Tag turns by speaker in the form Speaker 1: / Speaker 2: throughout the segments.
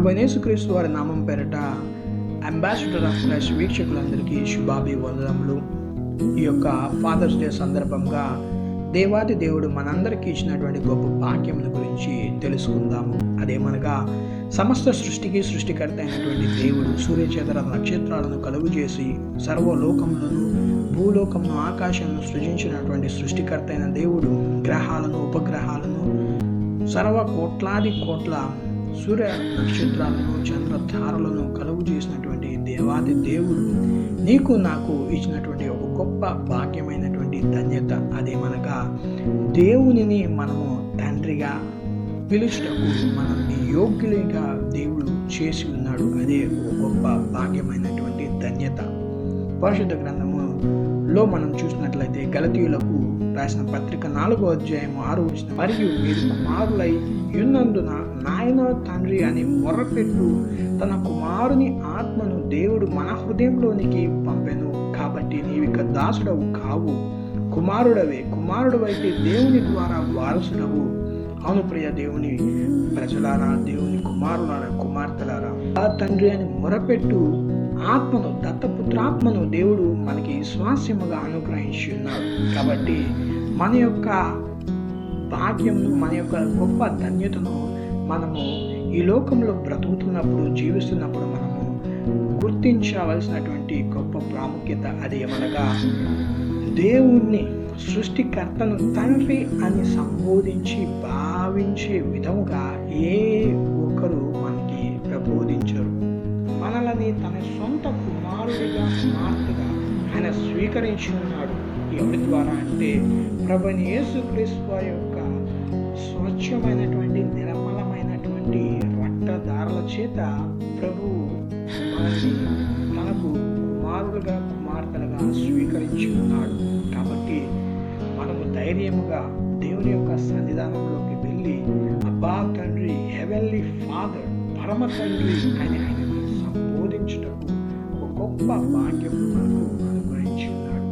Speaker 1: ప్రభువైన యేసుక్రీస్తు వారి నామం పేరట అంబాసిడర్ ఆఫ్ క్రైస్ట్ వీక్షకులందరికీ శుభాభివందనములు. ఈ యొక్క ఫాదర్స్ డే సందర్భంగా దేవాది దేవుడు మనందరికీ ఇచ్చినటువంటి గొప్ప భాగ్యముల గురించి తెలుసుకుందాము. అదేమనగా సమస్త సృష్టికి సృష్టికర్త అయినటువంటి దేవుడు సూర్యచంద్ర నక్షత్రాలను కలుగు చేసి సర్వలోకములను భూలోకమును ఆకాశాలను సృజించినటువంటి సృష్టికర్త అయిన దేవుడు గ్రహాలను ఉపగ్రహాలను సర్వ కోట్లాది కోట్ల సూర్య నక్షత్రాలను చంద్రతారలను కలుగు చేసినటువంటి దేవాది దేవుడు నీకు నాకు ఇచ్చినటువంటి ఒక గొప్ప భాగ్యమైనటువంటి ధన్యత. అదేమనగా దేవునిని మనము తండ్రిగా పిలుచుటకు మనల్ని యోగ్యులుగా దేవుడు చేసి ఉన్నాడు. అదే ఒక గొప్ప భాగ్యమైనటువంటి ధన్యత. పరిశుద్ధ గ్రంథములో మనం చూసినట్లయితే గలతీయులకు రాసిన పత్రిక 4వ అధ్యాయం 6వ వచనం, మరియు మీరు కుమారులై యున్నందున నాయన తండ్రి అని మొర్రపెట్టు తన కుమారుని ఆత్మను దేవుడు మన హృదయంలోనికి పంపెను. కాబట్టి నీవిక దాసుడవు కావు, కుమారుడవే. కుమారుడవైతే దేవుని ద్వారా వారసుడవు. అవును ప్రియ దేవుని ప్రజలారా, దేవుని కుమారులారా, కుమార్తెలారా, ఆ తండ్రి అని మొరపెట్టు ఆత్మను, దత్తపుత్రాత్మను దేవుడు మనకి స్వాస్యముగా అనుగ్రహించి ఉన్నాడు. కాబట్టి మన యొక్క భాగ్యము, మన యొక్క గొప్ప ధన్యతను మనము ఈ లోకంలో బ్రతుకుతున్నప్పుడు, జీవిస్తున్నప్పుడు మనము గుర్తించవలసినటువంటి గొప్ప ప్రాముఖ్యత. అది ఏమనగా దేవుణ్ణి, సృష్టికర్తను తండ్రి అని సంబోధించి భావించే విధముగా ఏ ఒక్కరు మనకి ప్రబోధించరు. మనల్ని తన సొంత కుమారుడిగా, కుమార్తెగా ఆయన స్వీకరించి ఉన్నాడు. ఎవరి ద్వారా అంటే ప్రభువైన యేసుక్రీస్తు వారి యొక్క స్వచ్ఛమైనటువంటి నిర్మలమైనటువంటి రక్తధారల చేత ప్రభువు మనల్ని తనకు కుమారులుగా, కుమార్తెలుగా స్వీకరించి ఉన్నాడు. కాబట్టి మనము ధైర్యముగా దేవుని యొక్క సన్నిధానంలోకి వెళ్ళి అబ్బా తండ్రి, హెవెన్లీ ఫాదర్, పరమ తండ్రి అని ఆయనని సంబోధించుటకు ఒక గొప్ప భాగ్యం మనకు అనుగ్రహించి ఉన్నాడు.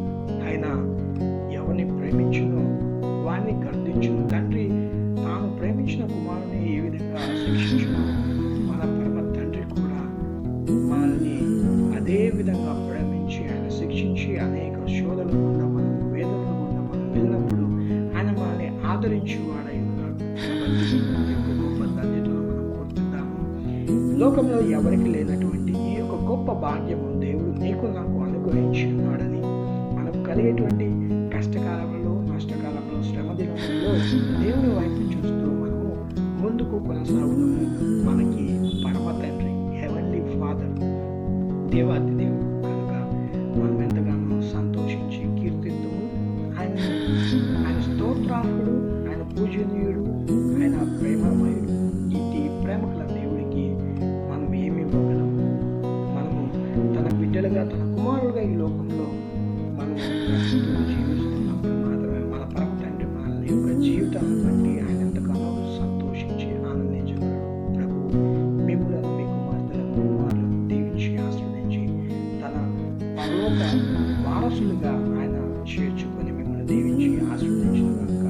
Speaker 1: ఆయన ఎవరిని ప్రేమించునో వారిని గర్దించును. తండ్రి తాను ప్రేమించిన కుమారుని ఏ విధంగా శిక్షించునో మన పరమ తండ్రి కూడా మనల్ని అదే విధంగా ప్రేమించి ఆయన శిక్షించి అనేక శోధనల గుండా, మనం వేదనల గుండా మనం వెళ్ళినప్పుడు ఆయన మనల్ని ఆదరించి వాడై ఉన్నాడు. కాబట్టి ఈ యొక్క గొప్ప ధన్యతను మనం గుర్తిద్దాము. లోకంలో ఎవరికి లేనటువంటి ఈ యొక్క గొప్ప భాగ్యము దేవుడు నీకు నాకు అనుగ్రహించి ఉన్నాడని, మనకు కలిగేటువంటి కష్టకాలంలో, నష్టకాలంలో, శ్రమ దినములలో దేవుని వైపు చూస్తూ మనము ముందుకు కొనసాగుదాము. మనకి పరమ తండ్రి, హెవెన్లీ ఫాదర్, దేవాది దేవుడు కనుక మనం ఎంతగానో సంతోషించి కీర్తిద్దాము. ఆయన స్తోత్రార్హుడు, ఆయన పూజనీయుడు, ఆయన ప్రేమమయుడు. ఈ ప్రేమకల దేవుడికి మనం ఏమి ఇవ్వగలం? మనము తన బిడ్డలుగా, తన కుమారులుగా ఈ లోకంలో మనం జీవిస్తున్నప్పుడు మాత్రమే మన పరమ తండ్రి మనల్ని యొక్క జీవితాన్ని బట్టి ఆయన ఎంతగానో సంతోషించి ఆనందించగలడు. ప్రభు మిమ్ములను, మీ కుమార్తెలను, కుమారులను దీవించి ఆస్వాదించి తన పరలోక వారసులుగా ఆయన చేర్చుకొని మిమ్మల్ని దీవించి ఆస్వాదించగలరు.